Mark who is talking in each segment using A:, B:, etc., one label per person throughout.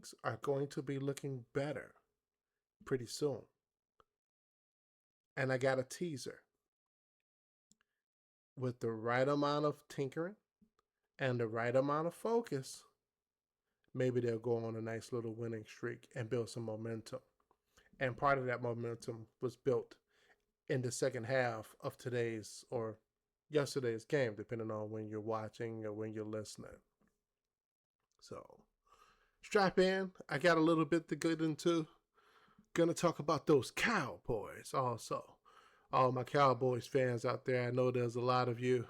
A: things are going to be looking better pretty soon. And I got a teaser. With the right amount of tinkering and the right amount of focus, maybe they'll go on a nice little winning streak and build some momentum. And part of that momentum was built in the second half of today's or yesterday's game, depending on when you're watching or when you're listening. So strap in. I got a little bit to get into. Gonna talk about those Cowboys also. All my Cowboys fans out there, I know there's a lot of you,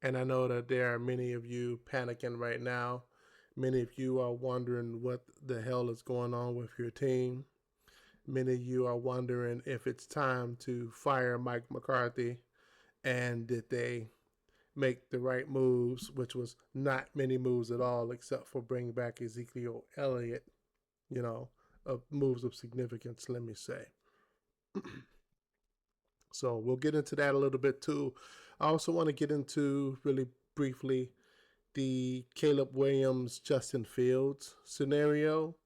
A: and I know that there are many of you panicking right now. Many of you are wondering what the hell is going on with your team. Many of you are wondering if it's time to fire Mike McCarthy and did they make the right moves, which was not many moves at all, except for bringing back Ezekiel Elliott, you know, of moves of significance, let me say. So we'll get into that a little bit too. I also want to get into really briefly the Caleb Williams, Justin Fields scenario.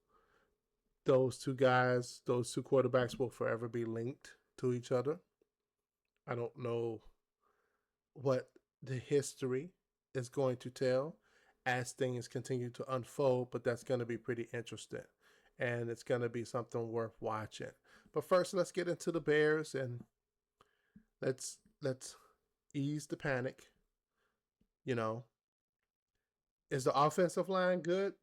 A: Those two guys, those two quarterbacks will forever be linked to each other. I don't know what the history is going to tell as things continue to unfold, but that's going to be pretty interesting. And it's going to be something worth watching. But first, let's get into the Bears and let's ease the panic. You know, is the offensive line good?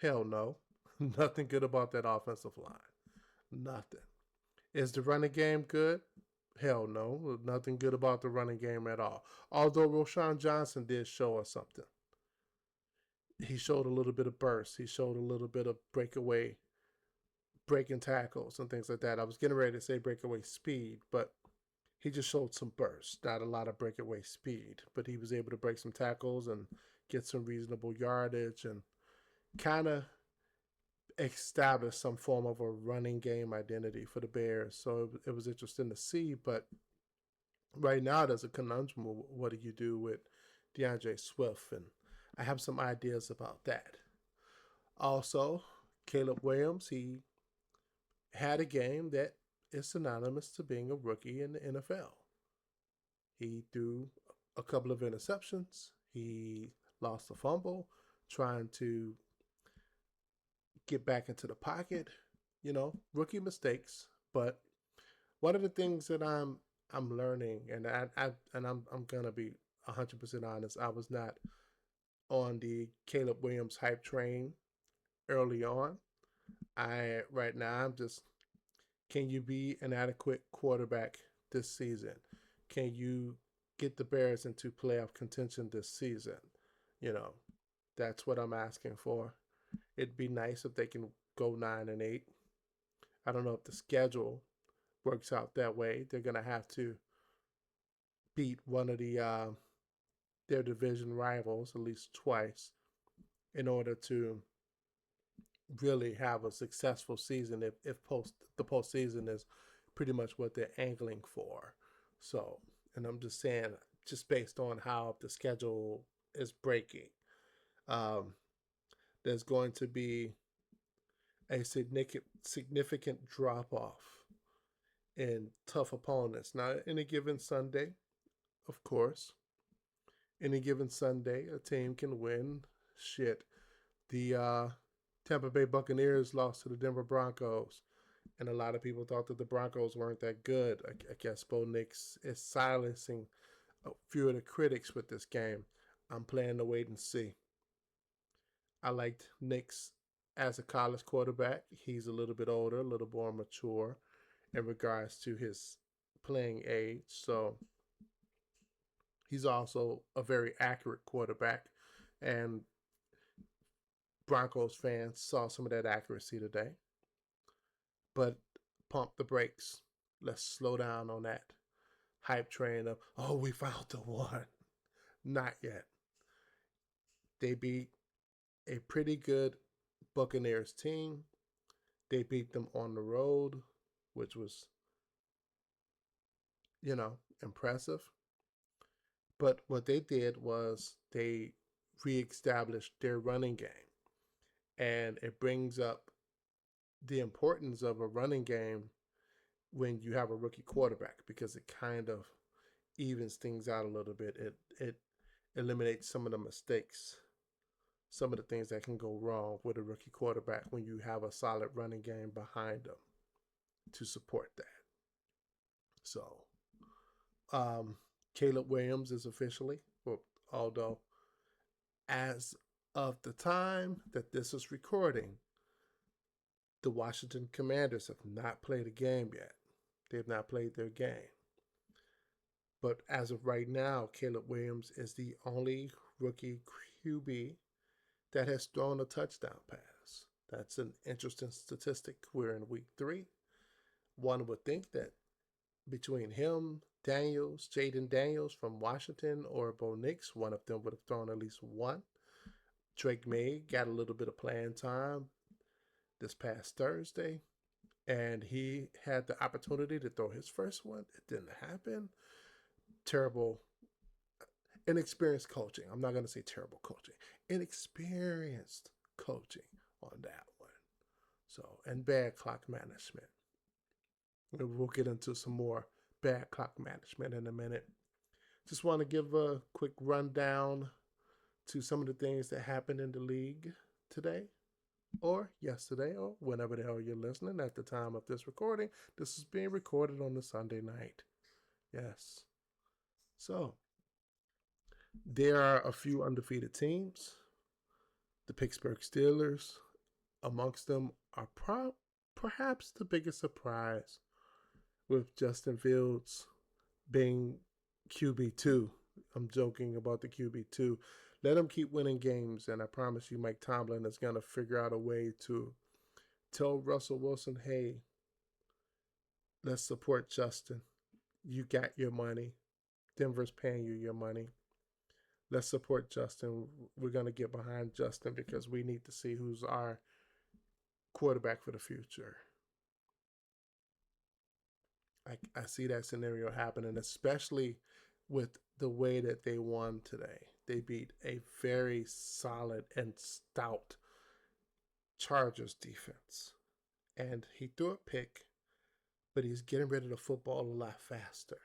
A: Hell no. Nothing good about that offensive line. Nothing. Is the running game good? Hell no. Nothing good about the running game at all. Although Roschon Johnson did show us something. He showed a little bit of burst. He showed a little bit of breakaway, breaking tackles and things like that. I was getting ready to say breakaway speed, but he just showed some burst, not a lot of breakaway speed. But he was able to break some tackles and get some reasonable yardage and kind of establish some form of a running game identity for the Bears. So it was interesting to see. But right now, there's a conundrum. What do you do with DeAndre Swift? And I have some ideas about that. Also, Caleb Williams, he had a game that is synonymous to being a rookie in the NFL. He threw a couple of interceptions. He lost a fumble trying to get back into the pocket. You know, rookie mistakes. But one of the things that I'm learning, and I'm gonna be 100% honest, I was not on the Caleb Williams hype train early on. I right now I'm just, can you be an adequate quarterback this season? Can you get the Bears into playoff contention this season? You know, that's what I'm asking for. It'd be nice if they can go 9-8. I don't know if the schedule works out that way. They're gonna have to beat one of their division rivals at least twice in order to really have a successful season. If the postseason is pretty much what they're angling for. So, and I'm just saying, just based on how the schedule is breaking, um, there's going to be a significant drop off in tough opponents. Now, any given Sunday, of course, any given Sunday, a team can win. Shit, the Tampa Bay Buccaneers lost to the Denver Broncos, and a lot of people thought that the Broncos weren't that good. I guess Bo Nix is silencing a few of the critics with this game. I'm planning to wait and see. I liked Nix as a college quarterback. He's a little bit older, a little more mature in regards to his playing age. So he's also a very accurate quarterback. And Broncos fans saw some of that accuracy today. But pump the brakes. Let's slow down on that hype train of, oh, we found the one. Not yet. They beat a pretty good Buccaneers team. They beat them on the road, which was, impressive. But what they did was they reestablished their running game. And it brings up the importance of a running game when you have a rookie quarterback because it kind of evens things out a little bit. It eliminates some of the mistakes, some of the things that can go wrong with a rookie quarterback when you have a solid running game behind them to support that. So, um, Caleb Williams is officially, well, although as of the time that this is recording, the Washington Commanders have not played a game yet. They have not played their game. But as of right now, Caleb Williams is the only rookie QB that has thrown a touchdown pass. That's an interesting statistic. We're in week 3. One would think that between him, Daniels, Jaden Daniels from Washington, or Bo Nix, one of them would have thrown at least one. Drake May got a little bit of playing time this past Thursday, and he had the opportunity to throw his first one. It didn't happen. Terrible, inexperienced coaching. I'm not going to say terrible coaching. Inexperienced coaching on that one. So, and bad clock management. We'll get into some more bad clock management in a minute. Just want to give a quick rundown to some of the things that happened in the league today or yesterday or whenever the hell you're listening at the time of this recording. This is being recorded on the Sunday night. Yes. So, there are a few undefeated teams. The Pittsburgh Steelers, amongst them, are perhaps the biggest surprise with Justin Fields being QB2. I'm joking about the QB2. Let him keep winning games, and I promise you Mike Tomlin is going to figure out a way to tell Russell Wilson, hey, let's support Justin. You got your money. Denver's paying you your money. Let's support Justin. We're going to get behind Justin because we need to see who's our quarterback for the future. I see that scenario happening, especially with the way that they won today. They beat a very solid and stout Chargers defense. And he threw a pick, but he's getting rid of the football a lot faster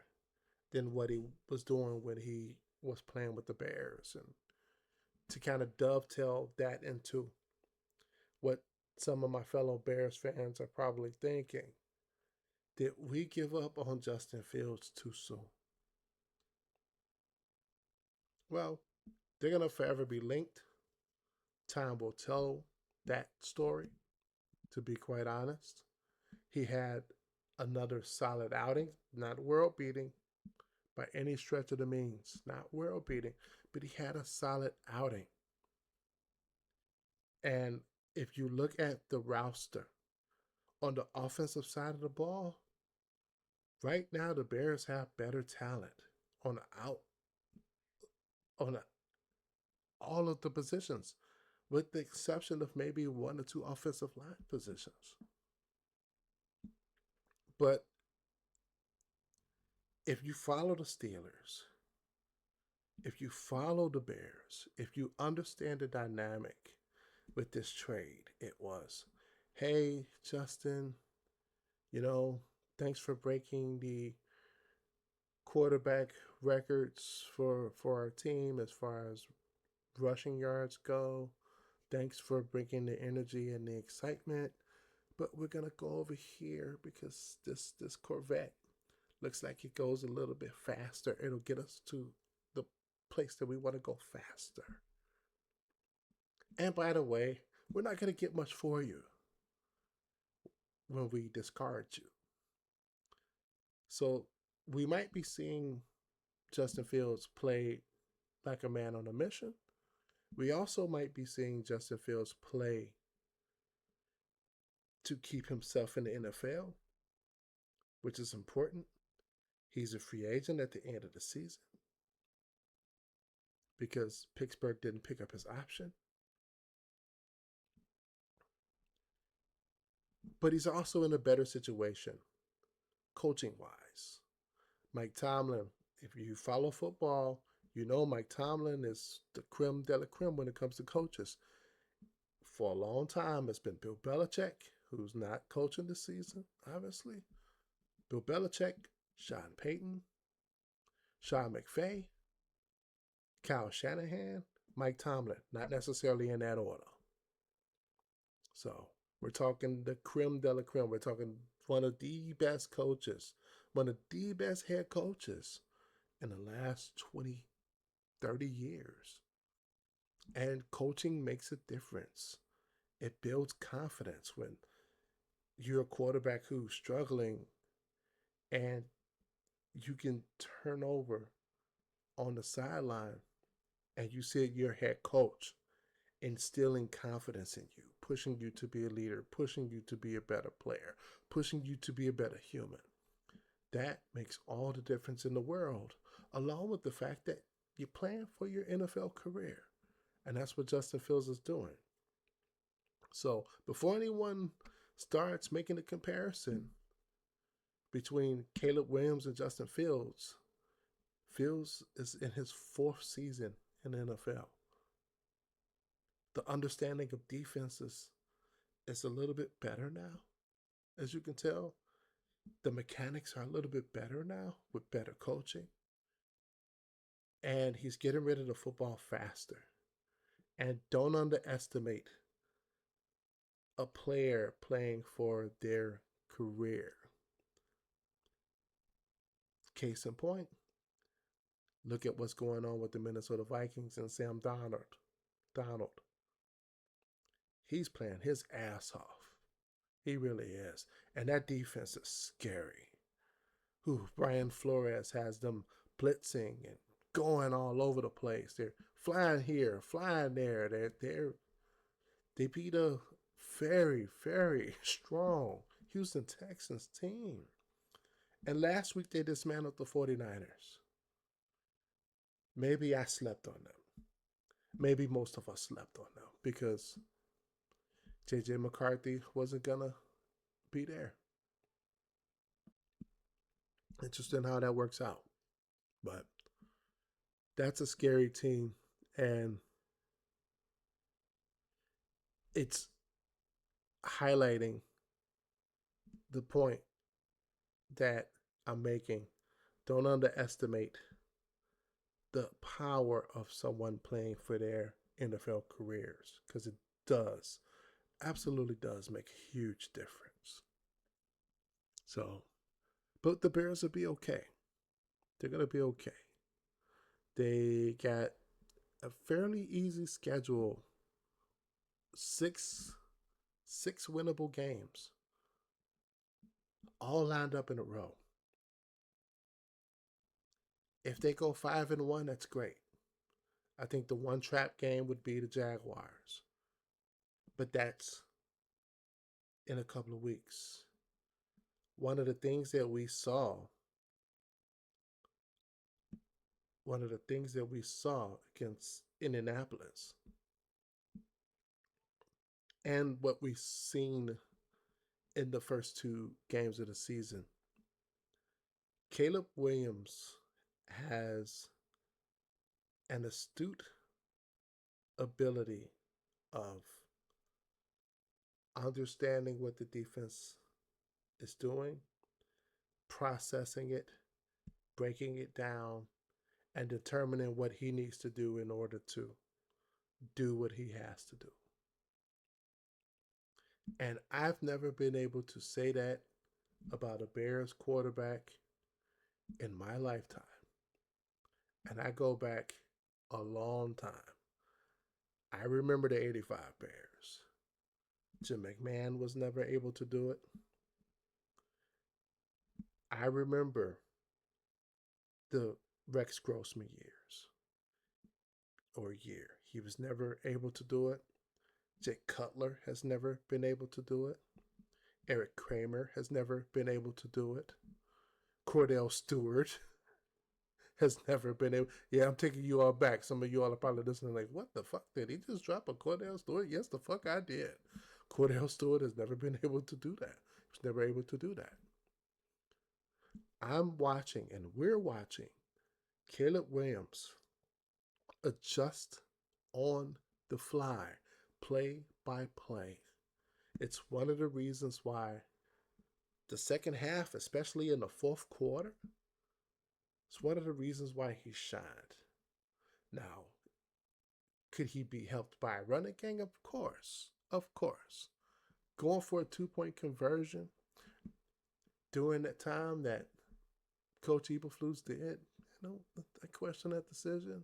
A: than what he was doing when he was playing with the Bears. And to kind of dovetail that into what some of my fellow Bears fans are probably thinking, did we give up on Justin Fields too soon? Well, they're going to forever be linked. Time will tell that story, to be quite honest. He had another solid outing, not world beating by any stretch of the means, not world beating, but he had a solid outing. And if you look at the roster on the offensive side of the ball, right now the Bears have better talent on all of the positions, with the exception of maybe 1 or 2 offensive line positions. But if you follow the Steelers, if you follow the Bears, if you understand the dynamic with this trade, it was, hey, Justin, thanks for breaking the quarterback records for our team as far as rushing yards go. Thanks for bringing the energy and the excitement. But we're going to go over here because this Corvette looks like it goes a little bit faster. It'll get us to the place that we want to go faster. And by the way, we're not going to get much for you when we discard you. So we might be seeing Justin Fields play like a man on a mission. We also might be seeing Justin Fields play to keep himself in the NFL, which is important. He's a free agent at the end of the season because Pittsburgh didn't pick up his option. But he's also in a better situation, coaching-wise. Mike Tomlin, if you follow football, you know Mike Tomlin is the creme de la creme when it comes to coaches. for a long time, it's been Bill Belichick, who's not coaching this season, obviously. Bill Belichick, Sean Payton, Sean McVay, Kyle Shanahan, Mike Tomlin. Not necessarily in that order. So we're talking the creme de la creme. We're talking one of the best coaches, one of the best head coaches in the last 20, 30 years. And coaching makes a difference. It builds confidence when you're a quarterback who's struggling and you can turn over on the sideline and you see your head coach instilling confidence in you, pushing you to be a leader, pushing you to be a better player, pushing you to be a better human. That makes all the difference in the world, along with the fact that you're playing for your NFL career. And that's what Justin Fields is doing. So before anyone starts making a comparison between Caleb Williams and Justin Fields, Fields is in his 4th season in the NFL. The understanding of defenses is a little bit better now, as you can tell. The mechanics are a little bit better now with better coaching. And he's getting rid of the football faster. And don't underestimate a player playing for their career. Case in point, look at what's going on with the Minnesota Vikings and Sam Darnold. He's playing his ass off. He really is. And that defense is scary. Brian Flores has them blitzing and going all over the place. They're flying here, flying there. They beat a very, very strong Houston Texans team. And last week they dismantled the 49ers. Maybe I slept on them. Maybe most of us slept on them because J.J. McCarthy wasn't going to be there. Interesting how that works out. But that's a scary team. And it's highlighting the point that I'm making. Don't underestimate the power of someone playing for their NFL careers, because it does, absolutely does make a huge difference. So, but the Bears will be okay. They're going to be okay. They got a fairly easy schedule. Six winnable games, all lined up in a row. If they go 5-1, that's great. I think the one trap game would be the Jaguars, but that's in a couple of weeks. One of the things that we saw against Indianapolis, and what we've seen in the first 2 games of the season, Caleb Williams has an astute ability of understanding what the defense is doing, processing it, breaking it down, and determining what he needs to do in order to do what he has to do. And I've never been able to say that about a Bears quarterback in my lifetime. And I go back a long time. I remember the 85 Bears. Jim McMahon was never able to do it. I remember the Rex Grossman years. He was never able to do it. Jake Cutler has never been able to do it. Eric Kramer has never been able to do it. Cordell Stewart has never been able. Yeah, I'm taking you all back. Some of you all are probably listening like, what the fuck? Did he just drop a Cordell Stewart? Yes, the fuck I did. Cordell Stewart has never been able to do that. He was never able to do that. I'm watching, and we're watching, Caleb Williams adjust on the fly, play by play. It's one of the reasons why the second half, especially in the fourth quarter, it's one of the reasons why he shined. Now, could he be helped by a running game? Of course. Of course. Going for a 2-point conversion during that time that Coach Eberflus did, I question that decision.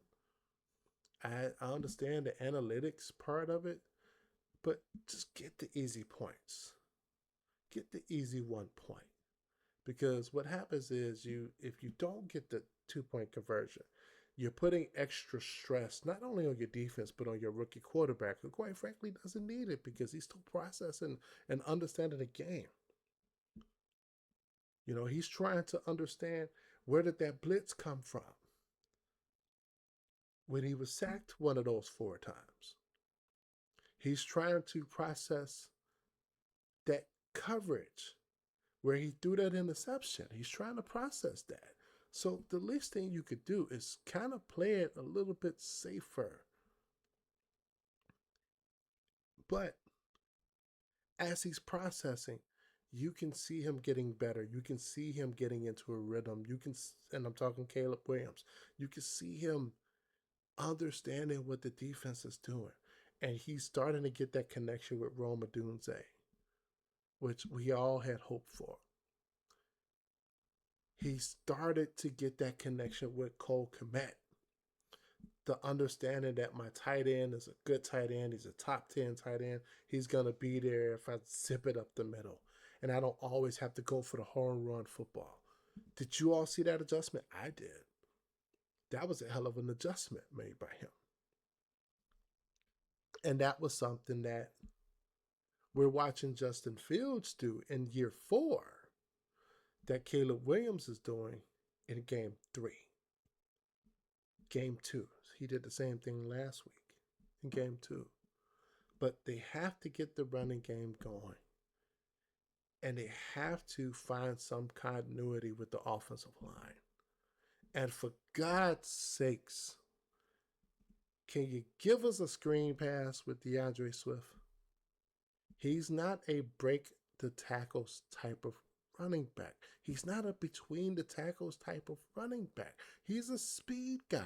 A: I understand the analytics part of it, but just get the easy points. Get the easy 1 point. Because what happens is if you don't get the 2-point conversion, you're putting extra stress not only on your defense but on your rookie quarterback, who quite frankly doesn't need it because he's still processing and understanding the game. He's trying to understand, where did that blitz come from when he was sacked one of those 4 times. He's trying to process that coverage where he threw that interception. He's trying to process that. So the least thing you could do is kind of play it a little bit safer. But as he's processing, you can see him getting better. You can see him getting into a rhythm. And I'm talking Caleb Williams. You can see him understanding what the defense is doing. And he's starting to get that connection with Rome Odunze, which we all had hoped for. He started to get that connection with Cole Kmet. The understanding that my tight end is a good tight end. He's a top 10 tight end. He's going to be there if I zip it up the middle. And I don't always have to go for the home run football. Did you all see that adjustment? I did. That was a hell of an adjustment made by him. And that was something that we're watching Justin Fields do in year 4 that Caleb Williams is doing in game 3. Game 2. He did the same thing last week in game 2. But they have to get the running game going. And they have to find some continuity with the offensive line. And for God's sakes, can you give us a screen pass with DeAndre Swift? He's not a break the tackles type of running back. He's not a between the tackles type of running back. He's a speed guy.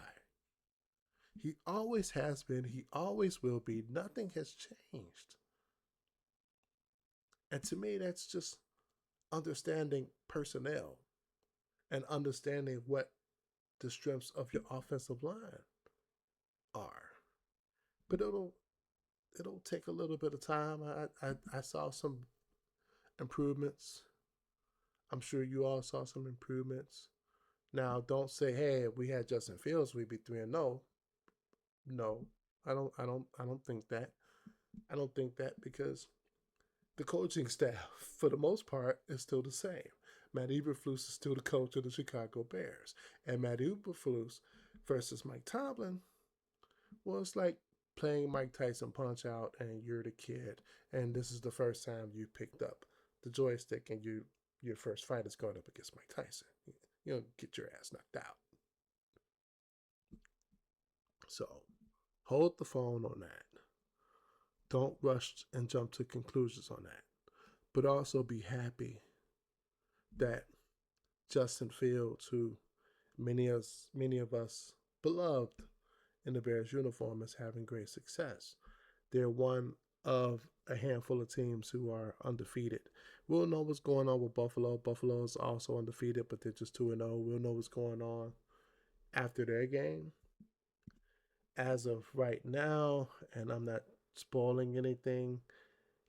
A: He always has been. He always will be. Nothing has changed. And to me, that's just understanding personnel and understanding what the strengths of your offensive line are. But it'll take a little bit of time. I saw some improvements. I'm sure you all saw some improvements. Now, don't say, "Hey, if we had Justin Fields, we'd be 3-0." No, I don't think that. I don't think that because the coaching staff, for the most part, is still the same. Matt Eberflus is still the coach of the Chicago Bears, and Matt Eberflus versus Mike Tomlin was like playing Mike Tyson Punch-Out, and you're the kid, and this is the first time you picked up the joystick, and your first fight is going up against Mike Tyson. You don't get your ass knocked out. So hold the phone on that. Don't rush and jump to conclusions on that. But also be happy that Justin Fields, who many of us beloved in the Bears uniform, is having great success. They're one of a handful of teams who are undefeated. We'll know what's going on with Buffalo. Buffalo is also undefeated, but they're just 2-0. We'll know what's going on after their game. As of right now, and I'm not spoiling anything,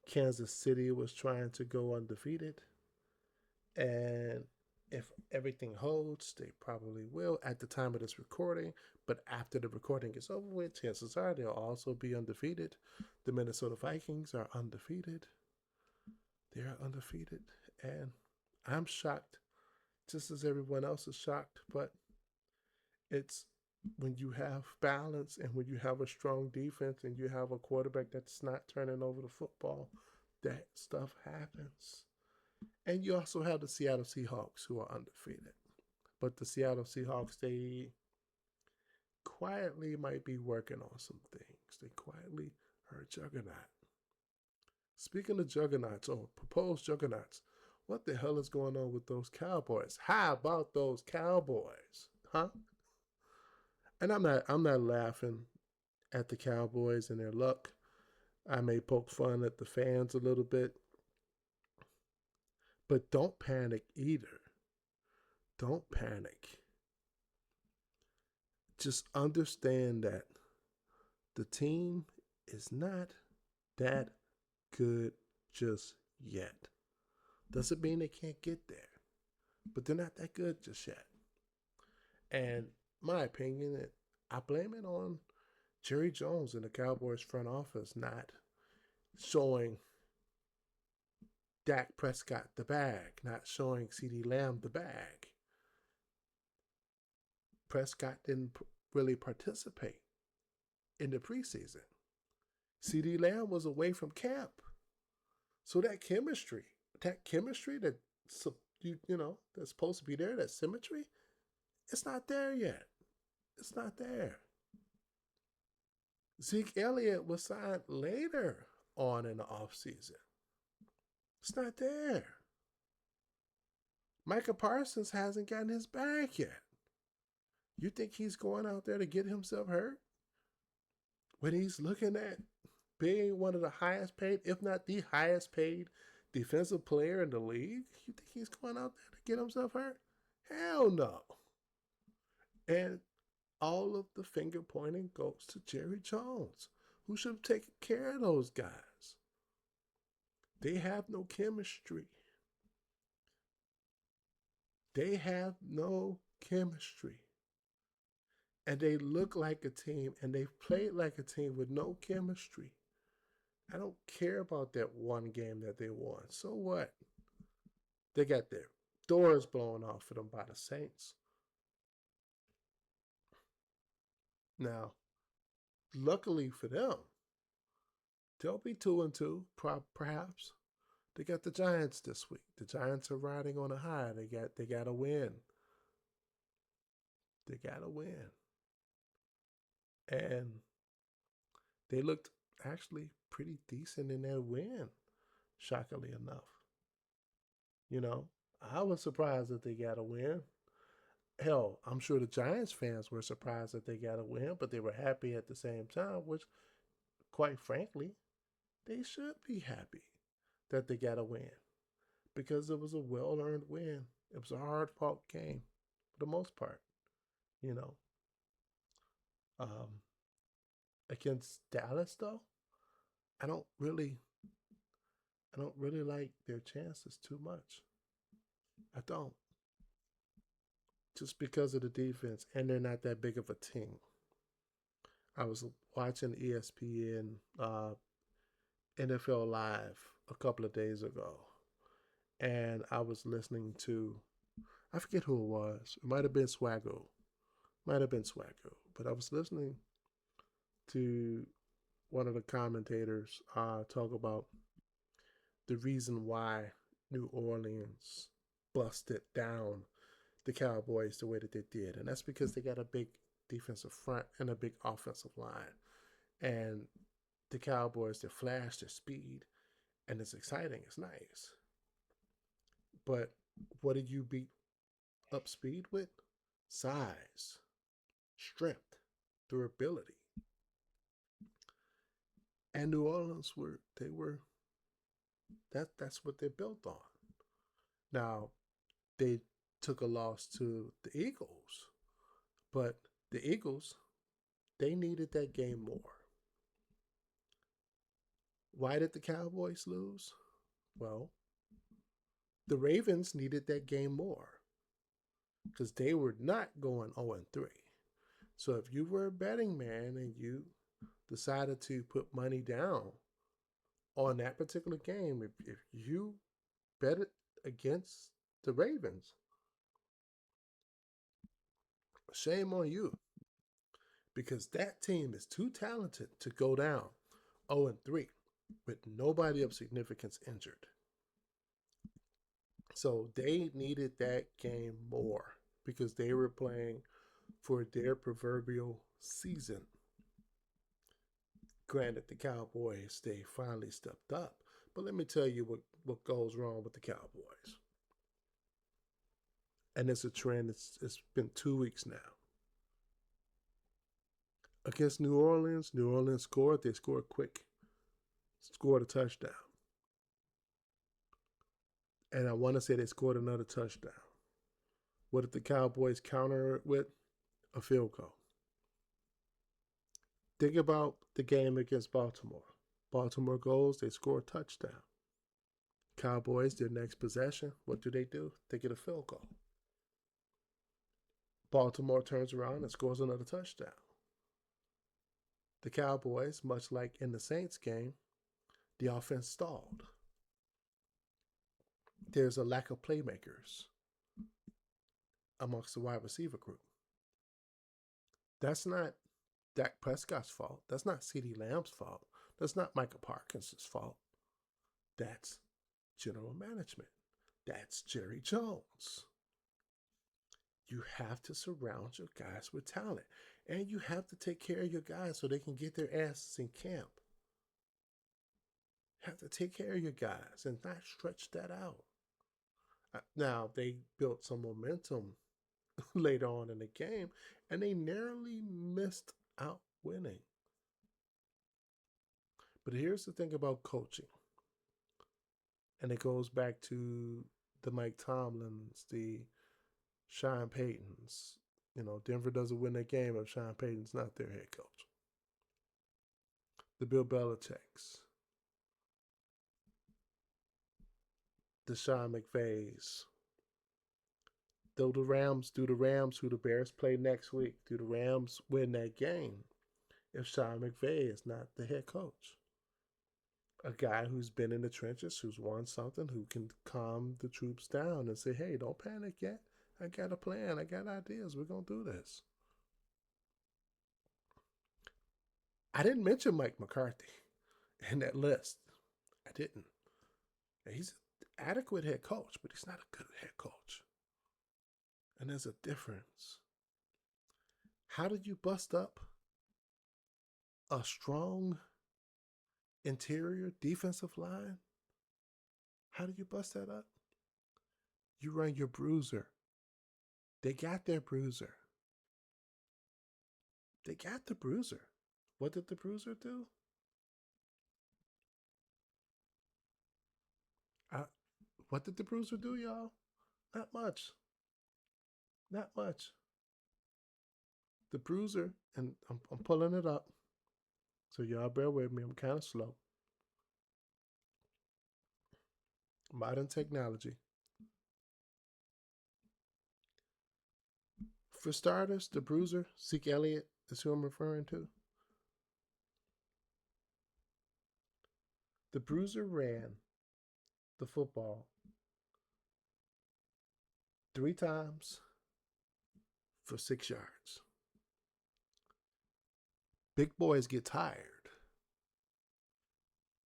A: Kansas City was trying to go undefeated. And if everything holds, they probably will at the time of this recording. But after the recording is over with, chances are they'll also be undefeated. The Minnesota Vikings are undefeated. They're undefeated. And I'm shocked, just as everyone else is shocked. But it's when you have balance and when you have a strong defense and you have a quarterback that's not turning over the football, that stuff happens. And you also have the Seattle Seahawks, who are undefeated. But the Seattle Seahawks, they quietly might be working on some things. They quietly are a juggernaut. Speaking of juggernauts or proposed juggernauts, what the hell is going on with those Cowboys? How about those Cowboys? Huh? And I'm not laughing at the Cowboys and their luck. I may poke fun at the fans a little bit, but don't panic either. Don't panic. Just understand that the team is not that good just yet. Doesn't mean they can't get there, but they're not that good just yet. And my opinion, I blame it on Jerry Jones and the Cowboys front office not showing Dak Prescott the bag, not showing CeeDee Lamb the bag. Prescott didn't really participate in the preseason. CeeDee Lamb was away from camp. So that chemistry that that's supposed to be there, that symmetry, it's not there yet. It's not there. Zeke Elliott was signed later on in the offseason. It's not there. Micah Parsons hasn't gotten his bag yet. You think he's going out there to get himself hurt? When he's looking at being one of the highest paid, if not the highest paid defensive player in the league, you think he's going out there to get himself hurt? Hell no. And all of the finger pointing goes to Jerry Jones, who should have taken care of those guys. They have no chemistry. They have no chemistry. And they look like a team, and they've played like a team with no chemistry. I don't care about that one game that they won. So what? They got their doors blown off for them by the Saints. Now, luckily for them, they'll be 2-2, perhaps. They got the Giants this week. The Giants are riding on a high. They got to win. They got to win. And they looked actually pretty decent in their win, shockingly enough. I was surprised that they got a win. Hell, I'm sure the Giants fans were surprised that they got a win, but they were happy at the same time, which, quite frankly, they should be happy that they got a win because it was a well earned win. It was a hard fought game for the most part, you know. Um, Against Dallas, though, I don't really, I don't really like their chances too much. I don't, just because of the defense, and they're not that big of a team. I was watching ESPN NFL Live a couple of days ago, and I was listening to, I forget who it was. It might have been Swaggo. Might have been Swaggo. But I was listening to one of the commentators talk about the reason why New Orleans busted down the Cowboys the way that they did. And that's because they got a big defensive front and a big offensive line. And the Cowboys, they flash their speed, and it's exciting. It's nice. But what did you beat up speed with? Size, strength, durability. And New Orleans that's what they're built on. Now, they took a loss to the Eagles, but the Eagles, they needed that game more. Why did the Cowboys lose? Well, the Ravens needed that game more because they were not going 0-3. So if you were a betting man and you decided to put money down on that particular game, if you bet it against the Ravens, shame on you, because that team is too talented to go down 0-3 with nobody of significance injured. So they needed that game more because they were playing for their proverbial season. Granted, the Cowboys, they finally stepped up. But let me tell you what goes wrong with the Cowboys. And it's a trend, it's been 2 weeks now. Against New Orleans scored, they scored quick, scored a touchdown. And I want to say they scored another touchdown. What did the Cowboys counter it with? A field goal. Think about the game against Baltimore. Baltimore goes, they score a touchdown. Cowboys, their next possession, what do? They get a field goal. Baltimore turns around and scores another touchdown. The Cowboys, much like in the Saints game, the offense stalled. There's a lack of playmakers amongst the wide receiver group. That's not Dak Prescott's fault. That's not CeeDee Lamb's fault. That's not Micah Parsons' fault. That's general management. That's Jerry Jones. You have to surround your guys with talent. And you have to take care of your guys so they can get their asses in camp. You have to take care of your guys and not stretch that out. Now, they built some momentum later on in the game, and they narrowly missed out winning. But here's the thing about coaching, and it goes back to the Mike Tomlins, the Sean Paytons. Denver doesn't win that game if Sean Payton's not their head coach. The Bill Belichick's, the Sean McVays. Do the Rams, who the Bears play next week, do the Rams win that game if Sean McVay is not the head coach? A guy who's been in the trenches, who's won something, who can calm the troops down and say, hey, don't panic yet. I got a plan. I got ideas. We're going to do this. I didn't mention Mike McCarthy in that list. I didn't. He's an adequate head coach, but he's not a good head coach. And there's a difference. How did you bust up a strong interior defensive line? How did you bust that up? You run your bruiser. They got their bruiser. They got the bruiser. What did the bruiser do? What did the bruiser do, y'all? Not much. Not much. The bruiser, and I'm pulling it up, so y'all bear with me. I'm kind of slow. Modern technology. For starters, the bruiser, Zeke Elliott, is who I'm referring to. The bruiser ran the football 3 times for 6 yards. Big boys get tired.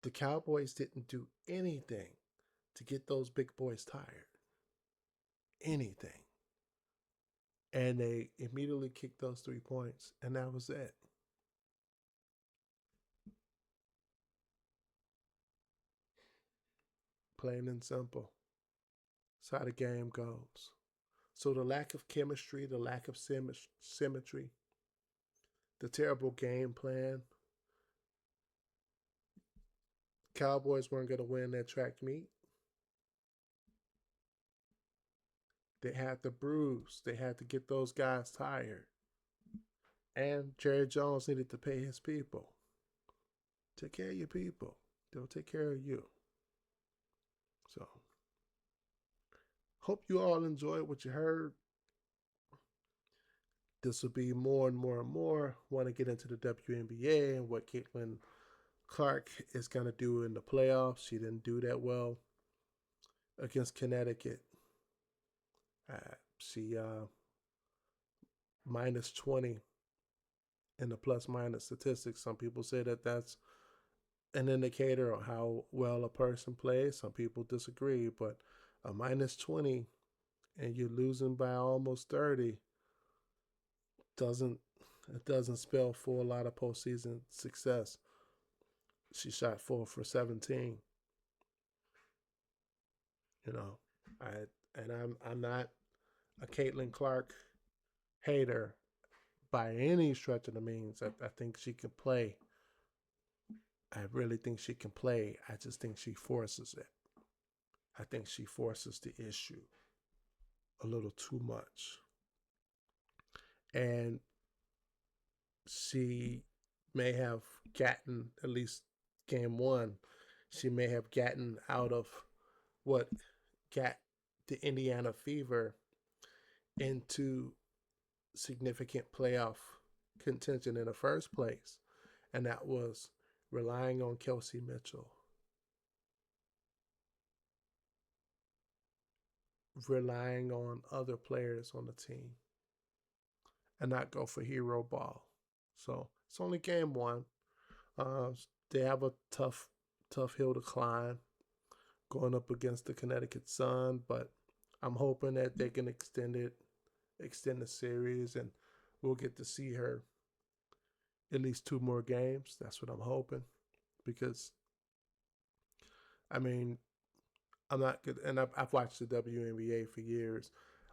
A: The Cowboys didn't do anything to get those big boys tired. Anything. And they immediately kicked those 3 points, and that was it. Plain and simple. That's how the game goes. So the lack of chemistry, the lack of symmetry, the terrible game plan. Cowboys weren't going to win that track meet. They had to bruise. They had to get those guys tired. And Jerry Jones needed to pay his people. Take care of your people. They'll take care of you. So, hope you all enjoyed what you heard. This will be more and more and more. Want to get into the WNBA and what Caitlin Clark is going to do in the playoffs. She didn't do that well against Connecticut. She minus 20 in the plus minus statistics. Some people say that that's an indicator of how well a person plays. Some people disagree, but a minus 20 and you're losing by almost 30 doesn't spell for a lot of postseason success She shot 4 for 17. You know, I'm not a Caitlin Clark hater by any stretch of the means. I think she can play. I really think she can play. I just think she forces it. I think she forces the issue a little too much. And she may have gotten, at least game one, she may have gotten out of what got the Indiana Fever into significant playoff contention in the first place. And that was relying on Kelsey Mitchell, relying on other players on the team, and not go for hero ball. So it's only game one. Uh, they have a tough hill to climb going up against the Connecticut Sun, but I'm hoping that they can extend the series, and we'll get to see her at least 2 more games. That's what I'm hoping, because I mean, I'm not good, and I've watched the WNBA for years.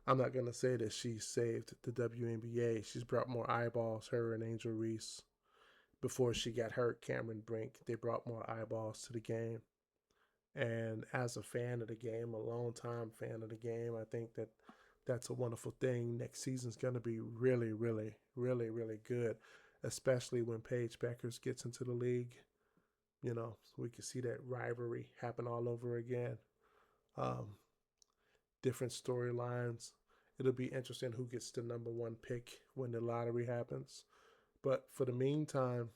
A: I'm not gonna say that she saved the WNBA. She's brought more eyeballs, her and Angel Reese. Before she got hurt, Cameron Brink, they brought more eyeballs to the game. And as a fan of the game, a long time fan of the game, I think that that's a wonderful thing. Next season's going to be really, really, really, really good, especially when Paige Beckers gets into the league. You know, so we can see that rivalry happen all over again. Um, Different storylines. It'll be interesting who gets the number one pick when the lottery happens. But for the meantime,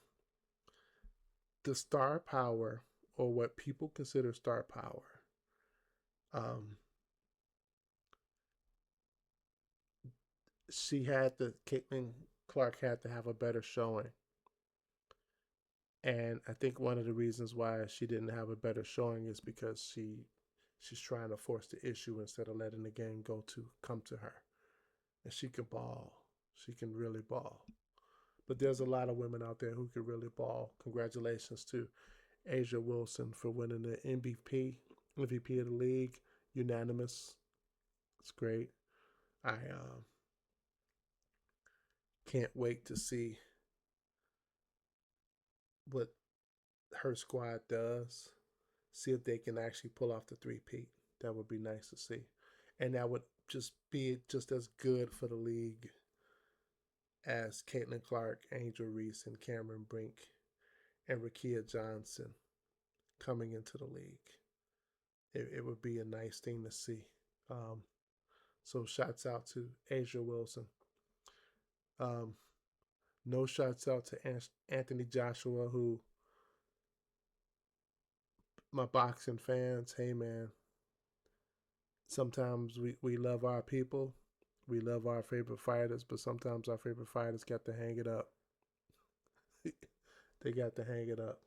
A: the star power, or what people consider star power, um, Caitlin Clark had to have a better showing. And I think one of the reasons why she didn't have a better showing is because she's trying to force the issue instead of letting the game come to her. And she can ball. She can really ball. But there's a lot of women out there who can really ball. Congratulations to A'ja Wilson for winning the MVP of the league, unanimous. It's great. I can't wait to see what her squad does. See if they can actually pull off the three-peat. That would be nice to see. And that would just be just as good for the league as Caitlin Clark, Angel Reese, and Cameron Brink, and Rickea Johnson coming into the league. It would be a nice thing to see. So shouts out to A'ja Wilson. Um, no shouts out to Anthony Joshua, who, my boxing fans, hey man, sometimes we love our people, we love our favorite fighters, but sometimes our favorite fighters got to hang it up. They got to hang it up.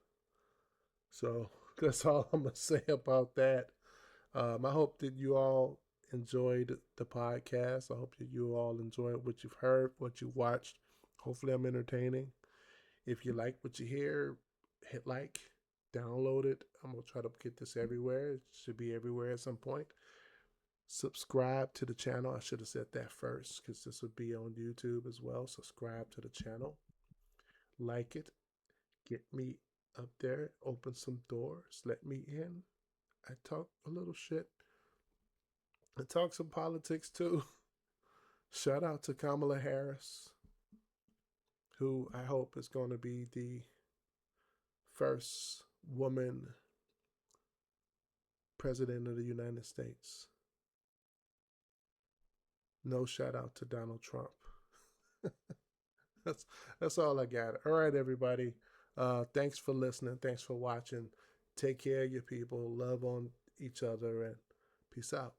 A: So that's all I'm gonna say about that. I hope that you all enjoyed the podcast. I hope that you all enjoyed what you've heard, what you watched. Hopefully, I'm entertaining. If you like what you hear, hit like, download it. I'm gonna try to get this everywhere. It should be everywhere at some point. Subscribe to the channel. I should have said that first, because this would be on YouTube as well. Subscribe to the channel. Like it. Get me up there. Open some doors. Let me in. I talk a little shit. I talk some politics too. Shout out to Kamala Harris, who I hope is going to be the first woman president of the United States. No shout out to Donald Trump. that's that's all I got. All right, everybody. Thanks for listening. Thanks for watching. Take care of your people. Love on each other, and peace out.